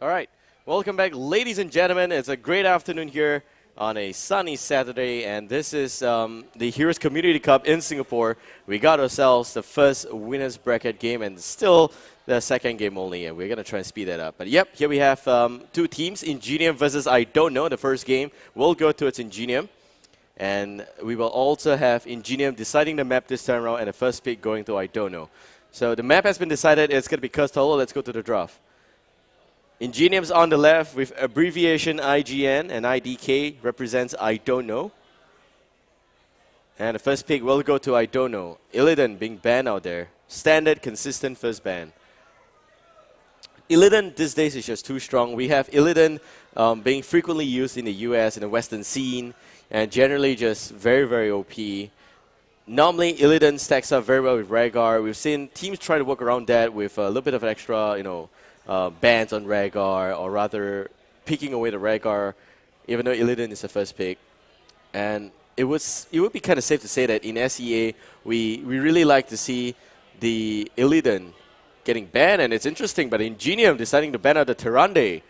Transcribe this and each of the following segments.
All right, welcome back, ladies and gentlemen. It's a great afternoon here on a sunny Saturday, and this is the Heroes Community Cup in Singapore. We got ourselves the first winners bracket game, and still the second game only, and we're going to try and speed that up. But yep, here we have two teams, Ingenium versus I Don't Know. The first game will go towards Ingenium, and we will also have Ingenium deciding the map this time around, and the first pick going to I Don't Know. So the map has been decided. It's going to be Cursed Hollow. Let's go to the draft. Ingenium's on the left with abbreviation IGN, and IDK represents I Don't Know. And the first pick will go to I Don't Know. Illidan being banned out there. Standard, consistent first ban. Illidan these days is just too strong. We have Illidan being frequently used in the US, in the Western scene, and generally just very, very OP. Normally, Illidan stacks up very well with Rhaegar. We've seen teams try to work around that with a little bit of extra, bans on Rhaegar, or rather picking away the Rhaegar, even though Illidan is the first pick. And it would be kind of safe to say that in SEA, we really like to see the Illidan getting banned, and it's interesting, but Ingenium deciding to ban out the Tyrande.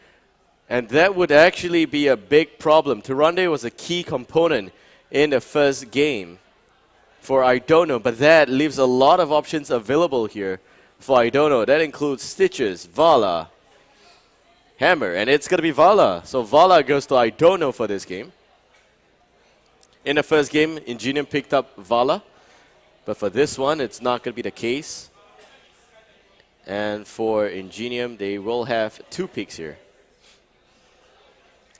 And that would actually be a big problem. Tyrande was a key component in the first game for I Don't Know, but that leaves a lot of options available here for I Don't Know. That includes Stitches, Vala, Hammer, and it's going to be Vala. So Vala goes to I Don't Know for this game. In the first game, Ingenium picked up Vala, but for this one, it's not going to be the case. And for Ingenium, they will have two picks here.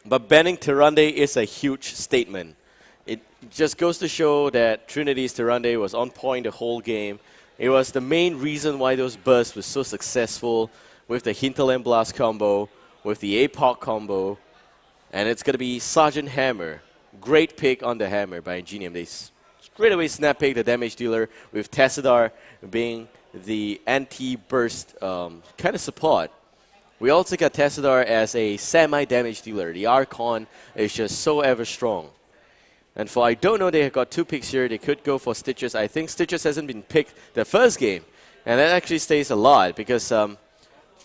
But banning Tyrande is a huge statement. It just goes to show that Trinity's Tyrande was on point the whole game. It was the main reason why those bursts were so successful with the Hinterland Blast combo, with the APOC combo, and it's going to be Sergeant Hammer. Great pick on the Hammer by Ingenium. They straight away snap pick the damage dealer, with Tassadar being the anti-burst kind of support. We also got Tassadar as a semi-damage dealer. The Archon is just so ever strong. And for I Don't Know, they have got two picks here. They could go for Stitches. I think Stitches hasn't been picked the first game. And that actually stays a lot because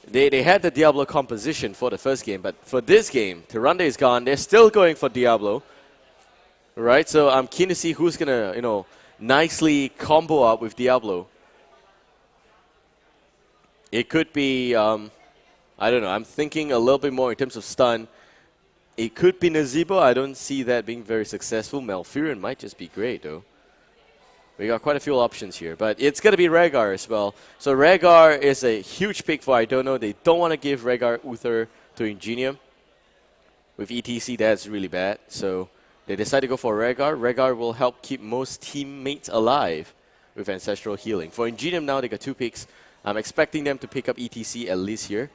they had the Diablo composition for the first game. But for this game, Tyrande is gone. They're still going for Diablo. Right? So I'm keen to see who's going to, nicely combo up with Diablo. It could be, I don't know. I'm thinking a little bit more in terms of stun. It could be Nazeebo. I don't see that being very successful. Malfurion might just be great, though. We got quite a few options here. But it's going to be Rhaegar as well. So Rhaegar is a huge pick for I Don't Know. They don't want to give Rhaegar Uther to Ingenium. With ETC, that's really bad. So they decide to go for Rhaegar. Rhaegar will help keep most teammates alive with Ancestral Healing. For Ingenium now, they got two picks. I'm expecting them to pick up ETC at least here.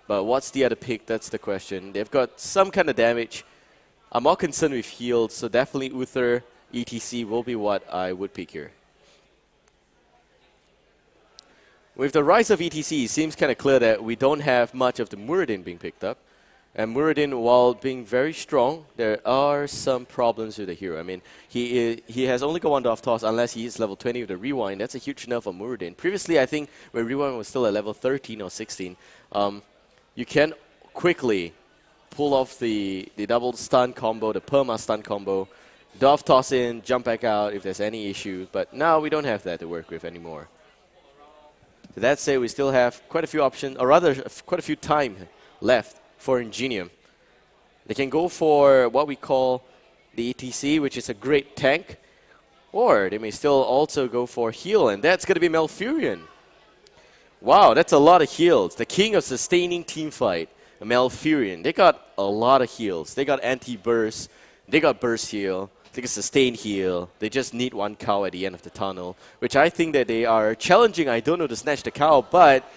But what's the other pick? That's the question. They've got some kind of damage. I'm more concerned with heals, so definitely Uther, ETC will be what I would pick here. With the rise of ETC, it seems kind of clear that we don't have much of the Muradin being picked up. And Muradin, while being very strong, there are some problems with the hero. I mean, he has only got one Dwarf Toss unless he is level 20 with the Rewind. That's a huge nerf for Muradin. Previously, I think when Rewind was still at level 13 or 16, you can quickly pull off the double stun combo, the perma stun combo, Dwarf Toss in, jump back out if there's any issue. But now we don't have that to work with anymore. So that said, we still have quite a few options, or rather quite a few time left for Ingenium. They can go for what we call the ETC, which is a great tank, or they may still also go for heal, and that's going to be Malfurion. Wow, that's a lot of heals. The king of sustaining teamfight, Malfurion. They got a lot of heals. They got anti-burst, they got burst heal, they got sustain heal. They just need one cow at the end of the tunnel, which I think that they are challenging I Don't Know to snatch the cow, but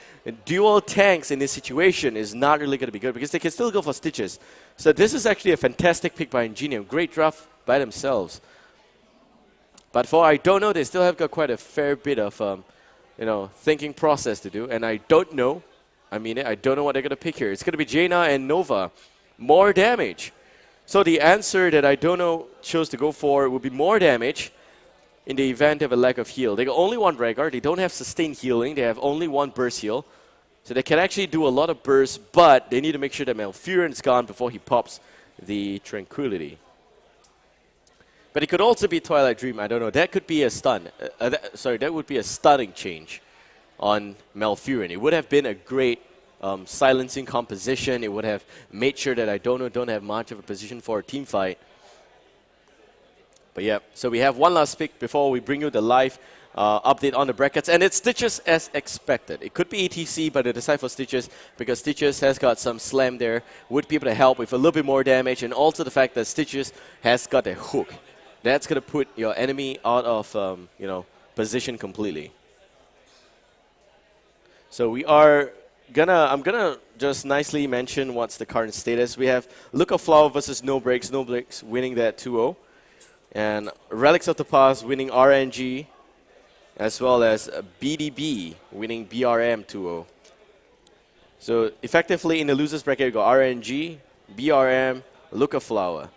dual tanks in this situation is not really going to be good because they can still go for Stitches. So this is actually a fantastic pick by Ingenium. Great draft by themselves. But for I Don't Know, they still have got quite a fair bit of thinking process to do. And I don't know. I don't know what they're going to pick here. It's going to be Jaina and Nova. More damage. So the answer that I Don't Know chose to go for would be more damage in the event of a lack of heal. They got only one Rhaegar. They don't have sustained healing. They have only one burst heal. So they can actually do a lot of bursts, but they need to make sure that Malfurion is gone before he pops the Tranquility. But it could also be Twilight Dream, I don't know. That could be a stun. That would be a stunning change on Malfurion. It would have been a great silencing composition. It would have made sure that I don't have much of a position for a team fight. But yeah, so we have one last pick before we bring you the live update on the brackets. And it's Stitches as expected. It could be ETC, but they decide for Stitches because Stitches has got some slam there. Would be able to help with a little bit more damage. And also the fact that Stitches has got a hook. That's going to put your enemy out of position completely. So we are I'm gonna just nicely mention what's the current status. We have Look of Flower versus No Breaks. No Breaks winning that 2-0. And Relics of the Past winning RNG, as well as BDB winning BRM 2-0. So effectively in the losers bracket, we got RNG, BRM, Look of Flower.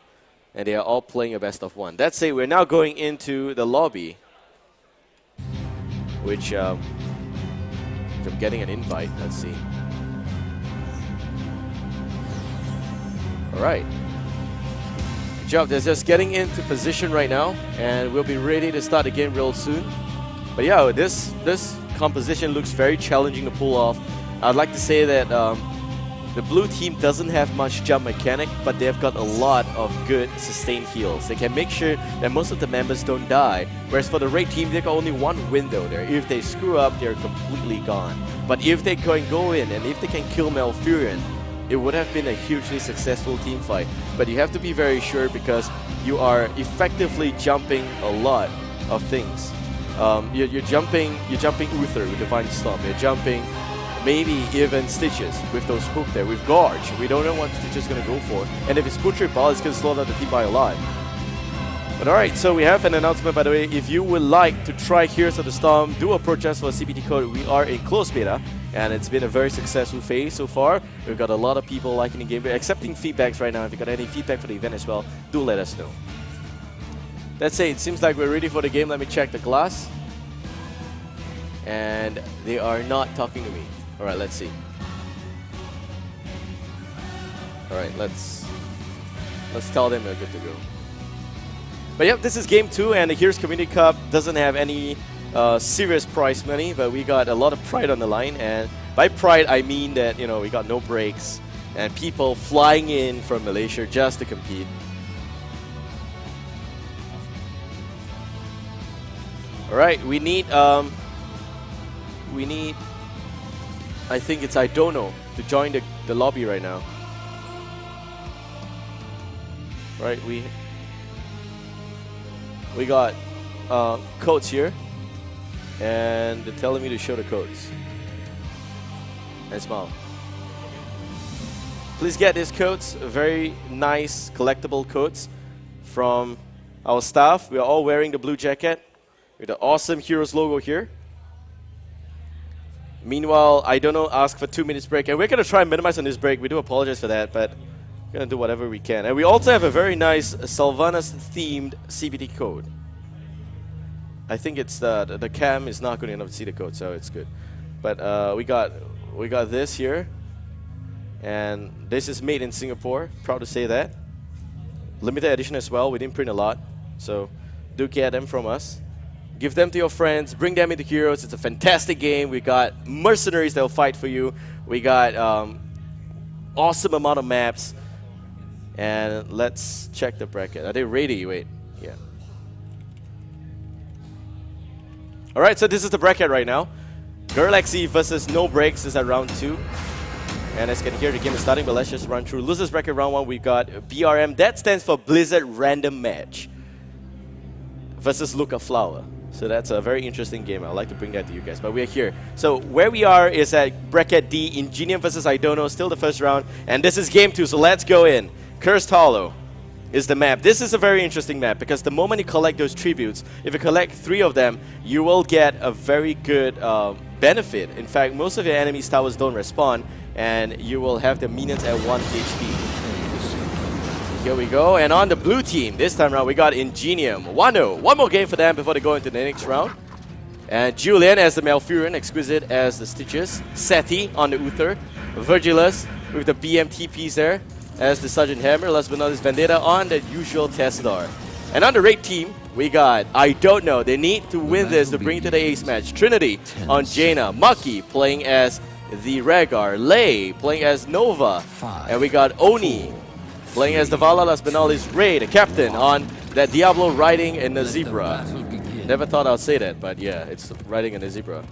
And they are all playing a best of one. That's it. We're now going into the lobby, which I'm getting an invite. Let's see. All right. Good job. They're just getting into position right now, and we'll be ready to start the game real soon. But yeah, this composition looks very challenging to pull off. I'd like to say that the blue team doesn't have much jump mechanic, but they've got a lot of good sustained heals. They can make sure that most of the members don't die. Whereas for the red team, they've got only one window there. If they screw up, they're completely gone. But if they can go in and if they can kill Malfurion, it would have been a hugely successful team fight. But you have to be very sure because you are effectively jumping a lot of things. You're jumping Uther with Divine Storm. You're jumping maybe even Stitches with those hook there, with Gorge. We don't know what Stitches is going to go for. And if it's Butcher Ball, it's going to slow down the team by a lot. But alright, so we have an announcement, by the way. If you would like to try Heroes of the Storm, do approach us for a CPT code. We are in closed beta, and it's been a very successful phase so far. We've got a lot of people liking the game. We're accepting feedbacks right now. If you got any feedback for the event as well, do let us know. That's it. It seems like we're ready for the game. Let me check the glass. And they are not talking to me. Alright, let's see. Alright, let's tell them we're good to go. But yep, this is game 2, and the Heroes Community Cup doesn't have any serious prize money, but we got a lot of pride on the line. And by pride, I mean that, you know, we got no breaks and people flying in from Malaysia just to compete. Alright, we need I think it's Idono to join the lobby right now. Right, we got codes here, and they're telling me to show the codes. And smile. Please get these codes, very nice collectible codes from our staff. We are all wearing the blue jacket with the awesome Heroes logo here. Meanwhile, I don't know, ask for 2 minutes break, and we're gonna try and minimize on this break. We do apologize for that, but we're gonna do whatever we can. And we also have a very nice Sylvanas themed CBD code. I think it's the cam is not good enough to see the code, so it's good. But we got this here, and this is made in Singapore. Proud to say that. Limited edition as well. We didn't print a lot, so do get them from us. Give them to your friends, bring them into Heroes. It's a fantastic game. We got mercenaries that will fight for you. We got awesome amount of maps. And let's check the bracket. Are they ready? Wait, yeah. Alright, so this is the bracket right now. Galaxy versus No Breaks is at round 2. And as you can hear, the game is starting, but let's just run through. Losers bracket round 1, we got BRM. That stands for Blizzard Random Match versus Look of Flower. So that's a very interesting game. I'd like to bring that to you guys, but we're here. So where we are is at bracket D, Ingenium versus Idono, still the first round. And this is game 2, so let's go in. Cursed Hollow is the map. This is a very interesting map because the moment you collect those tributes, if you collect 3 of them, you will get a very good benefit. In fact, most of your enemies' towers don't respawn, and you will have the minions at 1 HP. Here we go, and on the blue team, this time around we got Ingenium. 1-0. One more game for them before they go into the next round. And Julian as the Malfurion, Exquisite as the Stitches, Seti on the Uther, Virgilus with the BMTPs there as the Sergeant Hammer, last but not least Vendetta on the usual Tesladar. And on the raid team, we got, I don't know, they need to win this to bring to the ace match. Trinity on Jaina, Maki playing as the Rhaegar, Lei playing as Nova, and we got Oni playing as the Vala, last but not least Ray, the captain on that Diablo riding in a zebra. Never thought I'd say that, but yeah, it's riding in a zebra.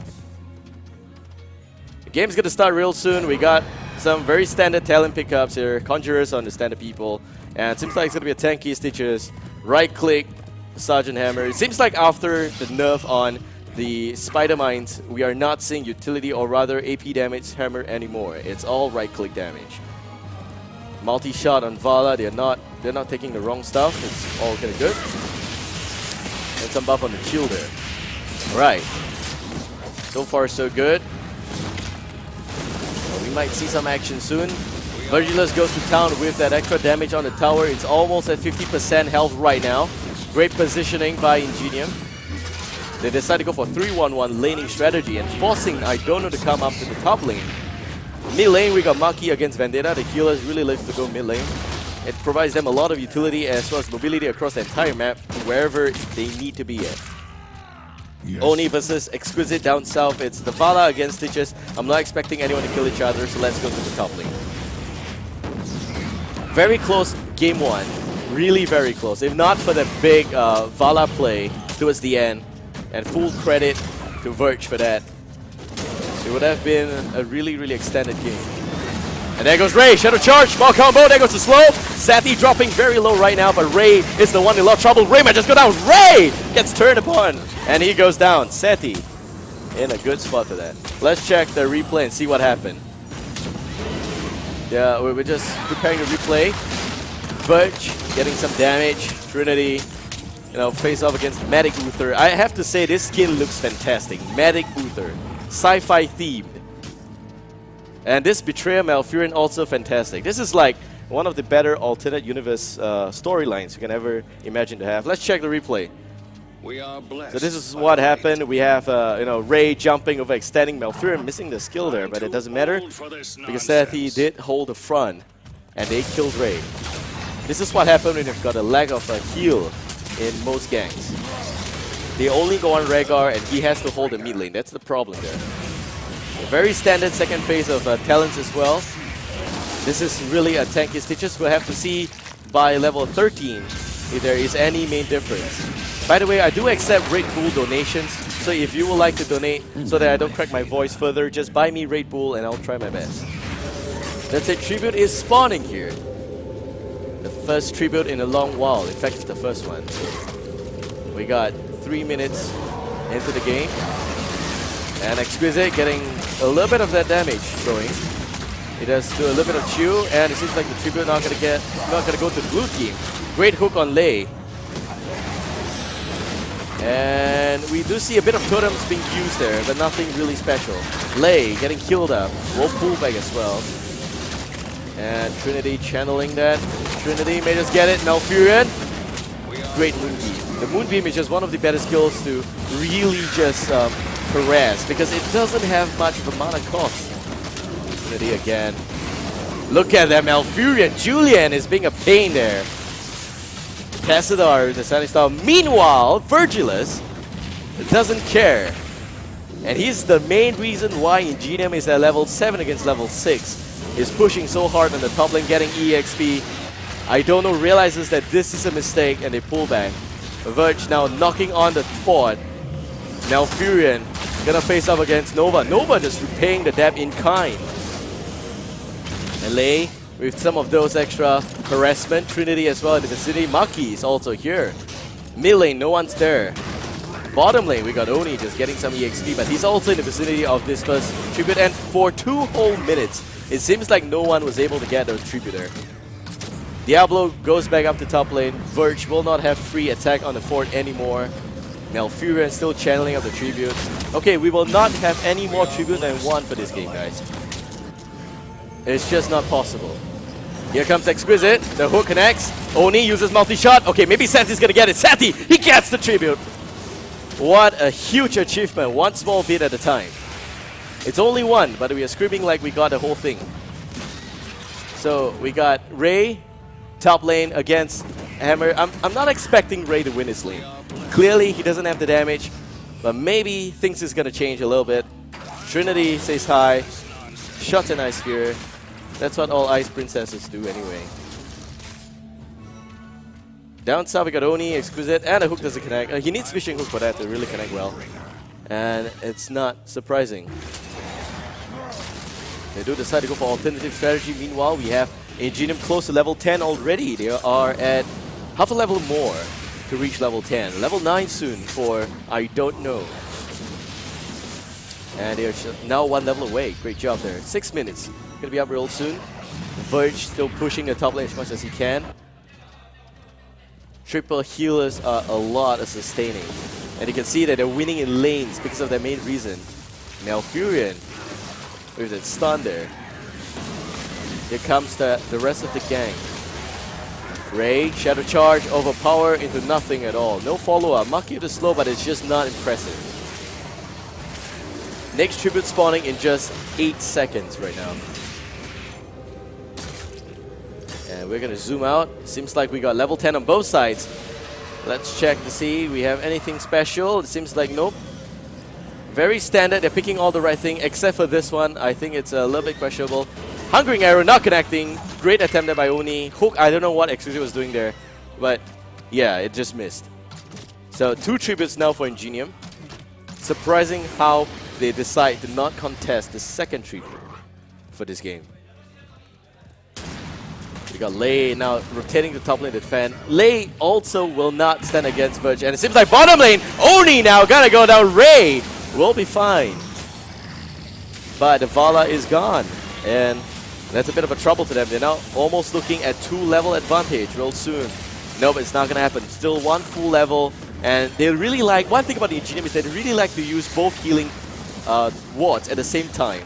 The game's gonna start real soon. We got some very standard talent pickups here. Conjurers on the standard people. And it seems like it's gonna be a tanky Stitches. Right click, Sergeant Hammer. It seems like after the nerf on the Spider Mines, we are not seeing utility or rather AP damage hammer anymore. It's all right click damage. Multi-shot on Vala, they're not taking the wrong stuff. It's all kinda good. And some buff on the shield there. Alright. So far so good. We might see some action soon. Virgilus goes to town with that extra damage on the tower. It's almost at 50% health right now. Great positioning by Ingenium. They decide to go for 3-1-1 laning strategy and forcing Idono to come up to the top lane. Mid lane, we got Maki against Vendetta. The healers really live to go mid lane. It provides them a lot of utility as well as mobility across the entire map, wherever they need to be at. Yes. Oni versus Exquisite down south. It's the Vala against Stitches. I'm not expecting anyone to kill each other, so let's go to the top lane. Very close game one. Really very close. If not for the big Vala play towards the end, and full credit to Verge for that, it would have been a really, really extended game. And there goes Ray, Shadow Charge, small combo, there goes the slow. Sati dropping very low right now, but Ray is the one in a lot of trouble. Ray might just go down. Ray gets turned upon, and he goes down. Sati in a good spot for that. Let's check the replay and see what happened. Yeah, we're just preparing the replay. Verge getting some damage. Trinity, you know, face off against Medic Uther. I have to say, this skin looks fantastic. Medic Uther, sci-fi themed. And this Betrayer Malfurion also fantastic. This is like one of the better alternate universe storylines you can ever imagine to have. Let's check the replay. We are blessed. So this is what happened. We have you know, Ray jumping over extending Malfurion, missing the skill there, but it doesn't matter because Sati did hold the front and they killed Ray. This is what happened when you've got a lack of a heal in most ganks. They only go on Rhaegar and he has to hold the mid lane. That's the problem there. A very standard second phase of talents as well. This is really a tanky Stitches. We'll have to see by level 13 if there is any main difference. By the way, I do accept raid pool donations, so if you would like to donate so that I don't crack my voice further, just buy me raid pool and I'll try my best. That's it, tribute is spawning here. The first tribute in a long while. In fact, it's the first one. We got 3 minutes into the game. And Exquisite getting a little bit of that damage going. He does do a little bit of chew, and it seems like the tribute not gonna go to the blue team. Great hook on Lei. And we do see a bit of totems being used there, but nothing really special. Lei getting killed up. Will pull back as well. And Trinity channeling that. Trinity may just get it. Malfurion. Great Moonbeam. The Moonbeam is just one of the better skills to really just harass, because it doesn't have much of a mana cost. Trinity again. Look at that Malfurion. Julian is being a pain there. Tassadar, the Sunny Star. Meanwhile, Virgilus doesn't care. And he's the main reason why Ingenium is at level 7 against level 6. Is pushing so hard on the top lane, getting EXP. Idono realizes that this is a mistake and they pull back. Verge now knocking on the fort. Malfurion gonna face up against Nova. Nova just repaying the debt in kind. And Lei with some of those extra harassment. Trinity as well in the vicinity. Maki is also here. Mid lane, no one's there. Bottom lane, we got Oni just getting some EXP, but he's also in the vicinity of this first tribute. And for 2 whole minutes, it seems like no one was able to get a tribute there. Diablo goes back up to top lane. Verge will not have free attack on the fort anymore. Malfurion still channeling up the tribute. Okay, we will not have any more tribute than 1 for this game, guys. It's just not possible. Here comes Exquisite. The hook connects. Oni uses multi-shot. Okay, maybe Sati's gonna get it. Sati, he gets the tribute. What a huge achievement, one small bit at a time. It's only one, but we are screaming like we got the whole thing. So we got Ray, top lane against Hammer. I'm not expecting Ray to win his lane. Clearly, he doesn't have the damage, but maybe things is gonna change a little bit. Trinity says hi, shots an Ice Sphere. That's what all Ice Princesses do anyway. Down south we got Oni, Exquisite, and a hook doesn't connect. He needs Fishing Hook for that to really connect well. And it's not surprising. They do decide to go for alternative strategy. Meanwhile, we have Ingenium close to level 10 already. They are at half a level more to reach level 10. Level 9 soon for I don't know. And they're now one level away. Great job there. 6 minutes. Gonna be up real soon. Verge still pushing the top lane as much as he can. Triple healers are a lot of sustaining. And you can see that they're winning in lanes because of their main reason. Malfurion with that stun there. Here comes the rest of the gang. Ray, Shadow Charge, overpower into nothing at all. No follow-up. Maki is slow, but it's just not impressive. Next tribute spawning in just 8 seconds right now. And we're gonna zoom out. Seems like we got level 10 on both sides. Let's check to see we have anything special. It seems like nope. Very standard. They're picking all the right thing except for this one. I think it's a little bit questionable. Hungering Arrow not connecting. Great attempt there by Oni. Hook, I don't know what Exquisite was doing there, but yeah, it just missed. So 2 tributes now for Ingenium. Surprising how they decide to not contest the second tribute for this game. We got Lei now rotating the top lane to defend. Lei also will not stand against Verge, and it seems like bottom lane, Oni now gotta go down. Ray will be fine. But the Vala is gone, and that's a bit of a trouble to them. They're now almost looking at 2 level advantage real soon. Nope, it's not gonna happen. Still 1 full level, and they really like, one thing about the Ingenium is they really like to use both healing wards at the same time.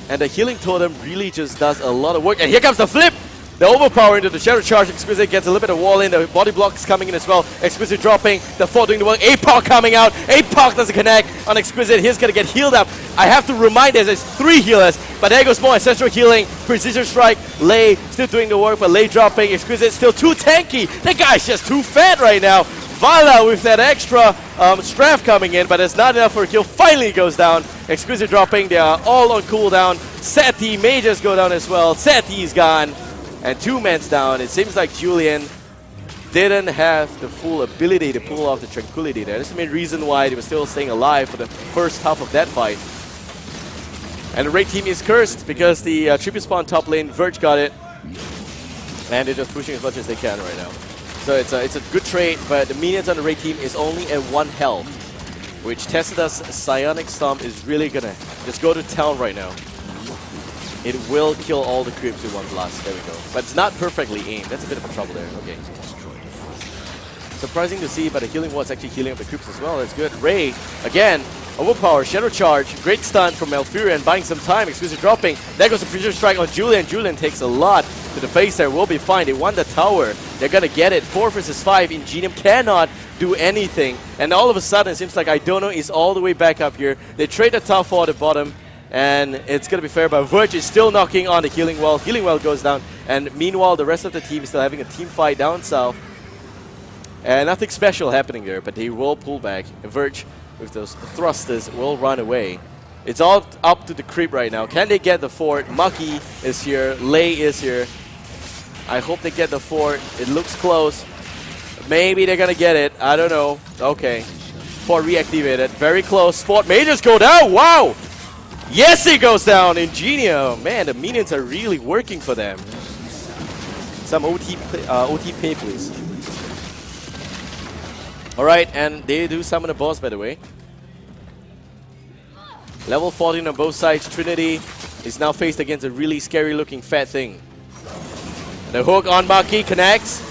And the healing totem really just does a lot of work. And here comes the flip! The overpower into the Shadow Charge. Exquisite gets a little bit of wall in. The body block is coming in as well. Exquisite dropping. The 4 doing the work. APOC coming out. APOC doesn't connect on Exquisite. He's going to get healed up. I have to remind there's 3 healers. But there goes more Ancestral Healing. Precision Strike. Lei still doing the work, but Lei dropping. Exquisite still too tanky. That guy's just too fat right now. Vala with that extra strafe coming in, but it's not enough for a kill. Finally goes down. Exquisite dropping. They are all on cooldown. Seti may just go down as well. Seti's gone. And 2 men's down. It seems like Julian didn't have the full ability to pull off the Tranquility there. That's the main reason why they were still staying alive for the first half of that fight. And the Ray team is cursed because the tribute spawn top lane, Verge got it. And they're just pushing as much as they can right now. So it's a good trade, but the minions on the Ray team is only at 1 health, which Tessida's Psionic Storm is really gonna just go to town right now. It will kill all the creeps with 1 blast. There we go. But it's not perfectly aimed. That's a bit of a trouble there. Okay. Surprising to see, but the healing ward's actually healing up the creeps as well. That's good. Ray, again, overpower, Shadow Charge. Great stun from Malfurion, buying some time. Exquisite dropping. There goes the Precision Strike on Julian. Julian takes a lot to the face there. Will be fine. They won the tower. They're gonna get it. 4 versus 5. Ingenium cannot do anything. And all of a sudden, it seems like I don't know is all the way back up here. They trade the top 4 at the bottom. And it's going to be fair, but Verge is still knocking on the healing wall. Healing wall goes down. And meanwhile, the rest of the team is still having a team fight down south. And nothing special happening there, but they will pull back. And Verge, with those thrusters, will run away. It's all up to the creep right now. Can they get the fort? Maki is here. Lei is here. I hope they get the fort. It looks close. Maybe they're going to get it. I don't know. Okay. Fort reactivated. Very close. Fort may just go down. Wow! Yes, he goes down. Ingenium. Man, the minions are really working for them. Some OT pay, please. Alright, and they do summon a boss, by the way. Level 14 on both sides. Trinity is now faced against a really scary looking fat thing. The hook on Maki connects.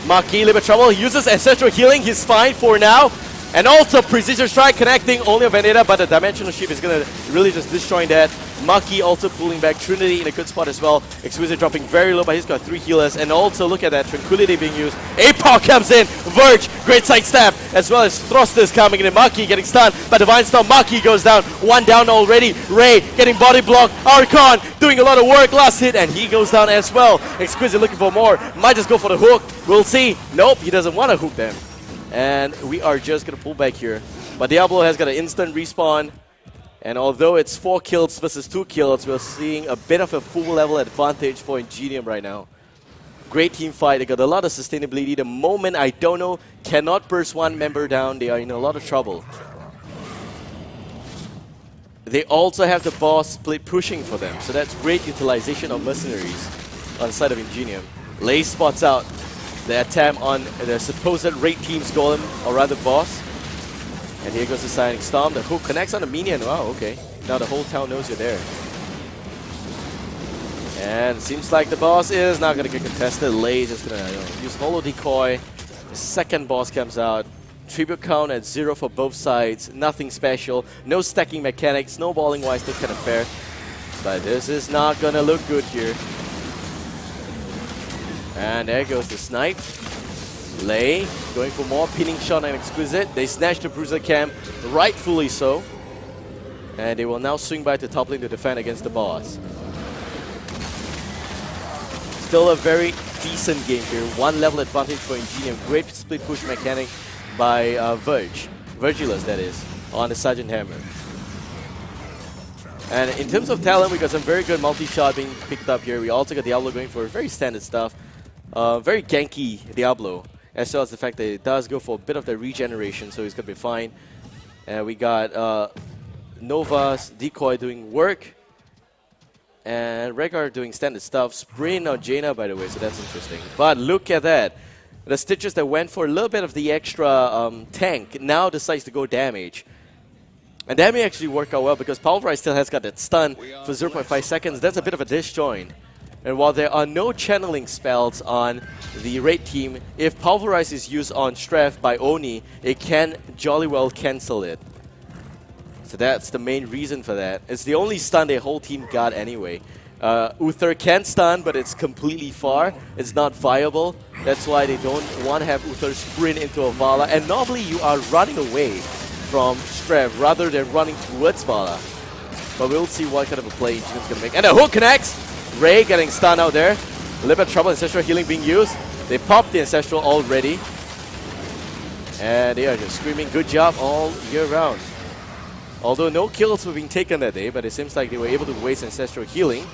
Maki, a little bit trouble. He uses Ancestral Healing. He's fine for now. And also Precision Strike connecting only a Vendetta, but the Dimensional Shift is going to really just destroy that. Maki also pulling back. Trinity in a good spot as well. Exquisite dropping very low, but he's got 3 healers. And also look at that, Tranquility being used. APOC comes in. Verge, great sidestep, as well as thrusters coming in. And Maki getting stunned, but Divine Storm. Maki goes down. 1 down already. Ray getting body blocked. Archon doing a lot of work. Last hit, and he goes down as well. Exquisite looking for more. Might just go for the hook. We'll see. Nope, he doesn't want to hook them. And we are just going to pull back here. But Diablo has got an instant respawn. And although it's 4 kills versus 2 kills, we're seeing a bit of a full level advantage for Ingenium right now. Great team fight. They got a lot of sustainability. The moment, I don't know, cannot burst one member down, they are in a lot of trouble. They also have the boss split pushing for them. So that's great utilization of mercenaries on the side of Ingenium. Lei spots out the attempt on the supposed raid team's golem, or rather boss. And here goes the Psionic Storm. The hook connects on the minion. Wow, okay. Now the whole town knows you're there. And it seems like the boss is not going to get contested. Lei is just going to use Holo Decoy. The second boss comes out. Tribute count at 0 for both sides. Nothing special. No stacking mechanics. Snowballing-wise, still kind of fair. But this is not going to look good here. And there goes the snipe. Lei going for more pinning shot and Exquisite. They snatch the Bruiser Camp, rightfully so. And they will now swing by to top lane to defend against the boss. Still a very decent game here. 1 level advantage for Ingenium. Great split push mechanic by Verge. Virgilus, that is, on the Sergeant Hammer. And in terms of talent, we got some very good multi-shot being picked up here. We also got Diablo going for very standard stuff. Very ganky Diablo. As well as the fact that it does go for a bit of the regeneration, so he's going to be fine. And we got Nova's Decoy doing work. And Rhaegar doing standard stuff. Sprint on Jaina, by the way, so that's interesting. But look at that. The Stitches that went for a little bit of the extra tank now decides to go damage. And that may actually work out well because Pulverize still has got that stun for 0.5 seconds. That's a bit of a disjoint. And while there are no channeling spells on the raid team, if Pulverize is used on Strath by Oni, it can jolly well cancel it. So that's the main reason for that. It's the only stun their whole team got anyway. Uther can stun, but it's completely far. It's not viable. That's why they don't want to have Uther sprint into a Vala. And normally you are running away from Strath rather than running towards Vala. But we'll see what kind of a play Ingenium's going to make. And the hook connects! Ray getting stunned out there. A little bit of trouble. Ancestral healing being used. They popped the Ancestral already. And they are just screaming good job all year round. Although no kills were being taken that day, but it seems like they were able to waste Ancestral healing.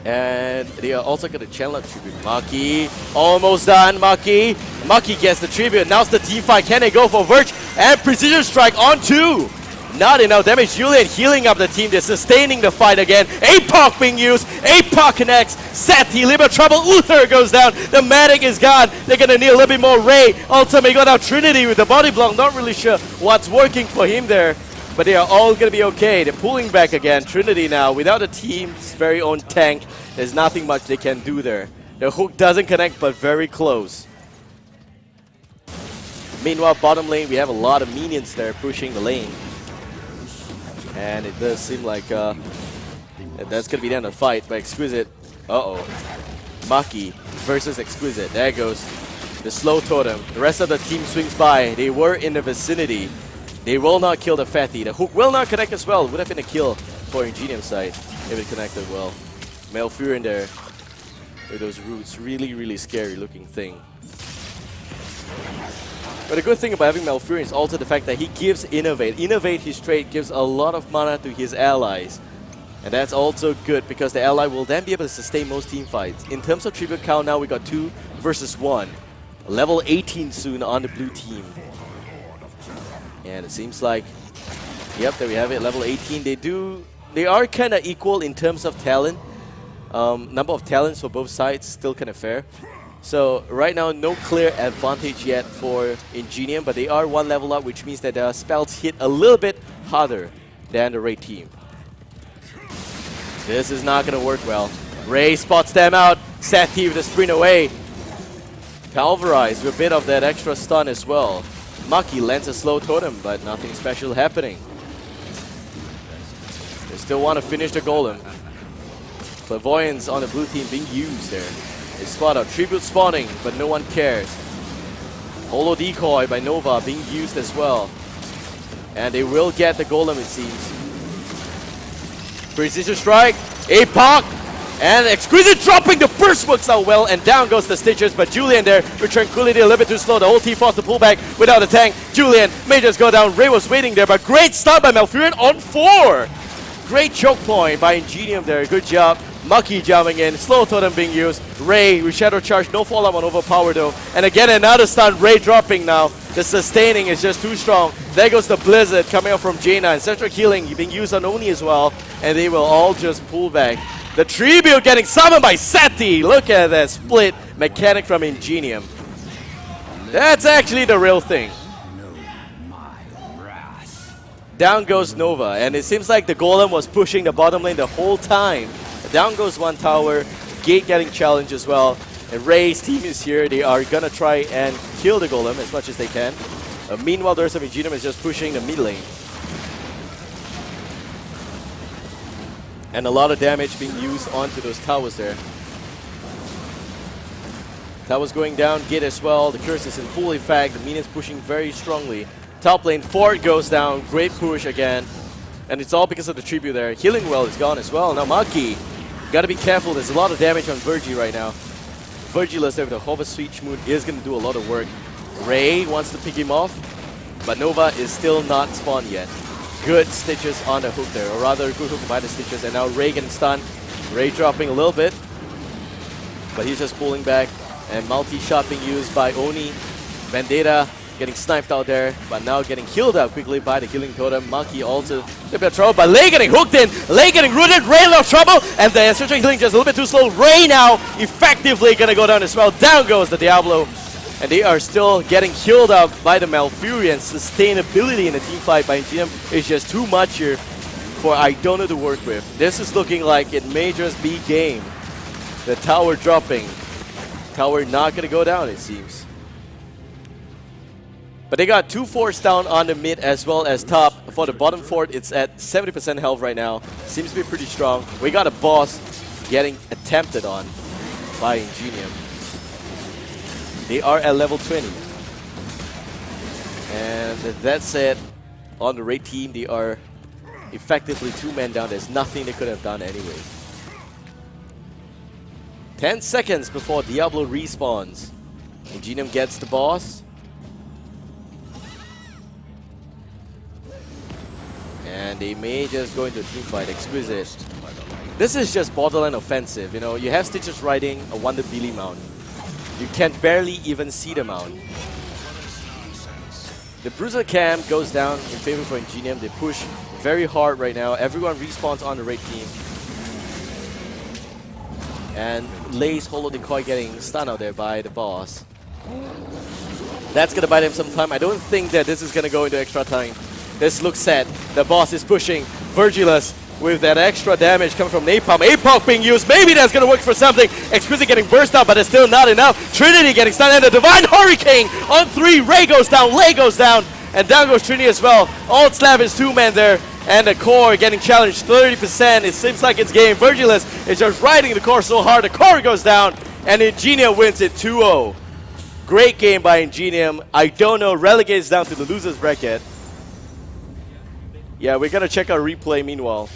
And they are also going to channel up Tribute. Maki, almost done. Maki gets the Tribute. Now's the team fight. Can they go for Verge? And Precision Strike on 2. Not enough damage. Julian healing up the team. They're sustaining the fight again. APOC being used. APOC connects. Seti, little bit of trouble. Uther goes down. The medic is gone. They're going to need a little bit more Ray. Ultimate got out Trinity with the body block. Not really sure what's working for him there. But they are all going to be okay. They're pulling back again. Trinity now, without the team's very own tank, there's nothing much they can do there. The hook doesn't connect, but very close. Meanwhile, bottom lane, we have a lot of minions there pushing the lane. And it does seem like that's going to be the end of the fight. But Exquisite, Maki versus Exquisite. There goes the slow totem. The rest of the team swings by. They were in the vicinity. They will not kill the Fatty. The hook will not connect as well. Would have been a kill for Ingenium side if it connected well. Malfurion there with those roots. Really, really scary looking thing. But the good thing about having Malfurion is also the fact that he gives Innovate. Innovate, his trait, gives a lot of mana to his allies. And that's also good because the ally will then be able to sustain most team fights. In terms of tribute count now, we got 2 versus 1. Level 18 soon on the blue team. And it seems like, yep, there we have it, level 18. They are kind of equal in terms of talent. Number of talents for both sides, still kind of fair. So right now, no clear advantage yet for Ingenium, but they are 1 level up, which means that their spells hit a little bit harder than the raid team. This is not going to work well. Ray spots them out. Seti with a sprint away. Pulverize with a bit of that extra stun as well. Maki lands a slow totem, but nothing special happening. They still want to finish the golem. Clairvoyance on the blue team being used there. They spot out tribute spawning, but no one cares. Holo decoy by Nova being used as well. And they will get the golem, it seems. Precision strike, Apoc, and Exquisite dropping the burst works out well, and down goes the Stitchers, but Julian there with Tranquility a little bit too slow. The whole team forced to pull back without a tank. Julian may just go down. Ray was waiting there, but great start by Malfurion on 4. Great choke point by Ingenium there, good job. Mucky jumping in, slow totem being used. Ray with Shadow Charge, no fallout on Overpower though. And again another stun, Ray dropping now. The sustaining is just too strong. There goes the Blizzard coming up from Jaina, and Central Healing being used on Oni as well. And they will all just pull back. The Tribute getting summoned by Seti. Look at that split mechanic from Ingenium. That's actually the real thing. Down goes Nova, and it seems like the Golem was pushing the bottom lane the whole time. Down goes one tower, Gate getting challenged as well, and Ray's team is here. They are gonna try and kill the Golem as much as they can. Meanwhile, the rest of Ingenium is just pushing the mid lane. And a lot of damage being used onto those towers there. Towers going down, Gate as well. The curse is in full effect. The minions pushing very strongly. Top lane, Fort goes down. Great push again. And it's all because of the Tribute there. Healing Well is gone as well. Now Maki, gotta be careful. There's a lot of damage on Virgie right now. Virgilus there with the Hover Sweet Moon is gonna do a lot of work. Ray wants to pick him off, but Nova is still not spawned yet. Good Stitches on the hook there, or rather good hook by the Stitches, and now Ray getting stunned. Ray dropping a little bit, but he's just pulling back, and multi-shot being used by Oni. Vendetta getting sniped out there, but now getting healed up quickly by the healing totem. Maki also a bit of trouble, but Lei getting hooked in. Lei getting rooted, Ray in a lot of trouble, and the essential healing just a little bit too slow. Ray now effectively gonna go down as well. Down goes the Diablo, and they are still getting healed up by the Malfurion. Sustainability in the team fight by Ingenium is just too much here for Idona to work with. This is looking like it may just be game. The tower dropping. Tower not gonna go down, it seems. But they got 2 forts down on the mid as well as top. For the bottom fort, it's at 70% health right now. Seems to be pretty strong. We got a boss getting attempted on by Ingenium. They are at level 20. And that's it. On the raid team, they are effectively 2 men down. There's nothing they could have done anyway. 10 seconds before Diablo respawns. Ingenium gets the boss. And they may just go into a team fight. Exquisite. This is just borderline offensive. You know, you have Stitches riding a Wonder Billy mount. You can barely even see the mount. The Bruiser Cam goes down in favor for Ingenium. They push very hard right now. Everyone respawns on the raid team. And Lei's Holo Decoy getting stunned out there by the boss. That's going to buy them some time. I don't think that this is going to go into extra time. This looks set. The boss is pushing. Virgilus with that extra damage coming from Napalm. Apoc being used. Maybe that's going to work for something. Exquisite getting burst out, but it's still not enough. Trinity getting stunned, and the Divine Hurricane on 3. Ray goes down. Lei goes down. And down goes Trinity as well. Alt Slav is 2 men there. And the core getting challenged 30%. It seems like it's game. Virgilus is just riding the core so hard. The core goes down. And Ingenium wins it 2-0. Great game by Ingenium. I don't know. Relegates down to the losers bracket. Yeah, we're going to check our replay meanwhile.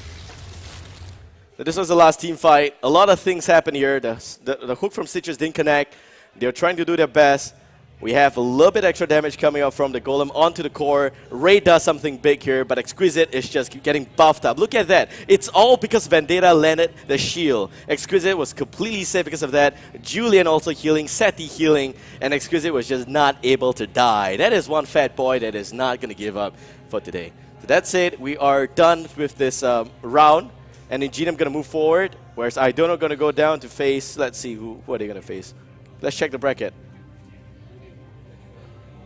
This was the last team fight. A lot of things happened here. The hook from Stitches didn't connect. They're trying to do their best. We have a little bit extra damage coming up from the Golem onto the core. Ray does something big here, but Exquisite is just getting buffed up. Look at that. It's all because Vendetta landed the shield. Exquisite was completely safe because of that. Julian also healing, Seti healing, and Exquisite was just not able to die. That is one fat boy that is not going to give up for today. So that's it. We are done with this round. And Ingenium going to move forward, whereas Idona going to go down to face, let's see, who are they going to face? Let's check the bracket.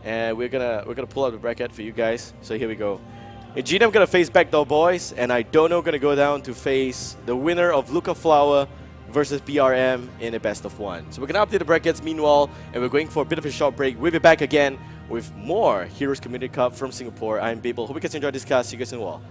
And we're gonna pull out the bracket for you guys. So here we go. Ingenium gonna face Backdoor Boys, and Idona gonna go down to face the winner of Luca Flower versus BRM in a best of 1. So we're gonna update the brackets meanwhile, and we're going for a bit of a short break. We'll be back again with more Heroes Community Cup from Singapore. I'm Babel. Hope you guys enjoyed this cast. See you guys in a while.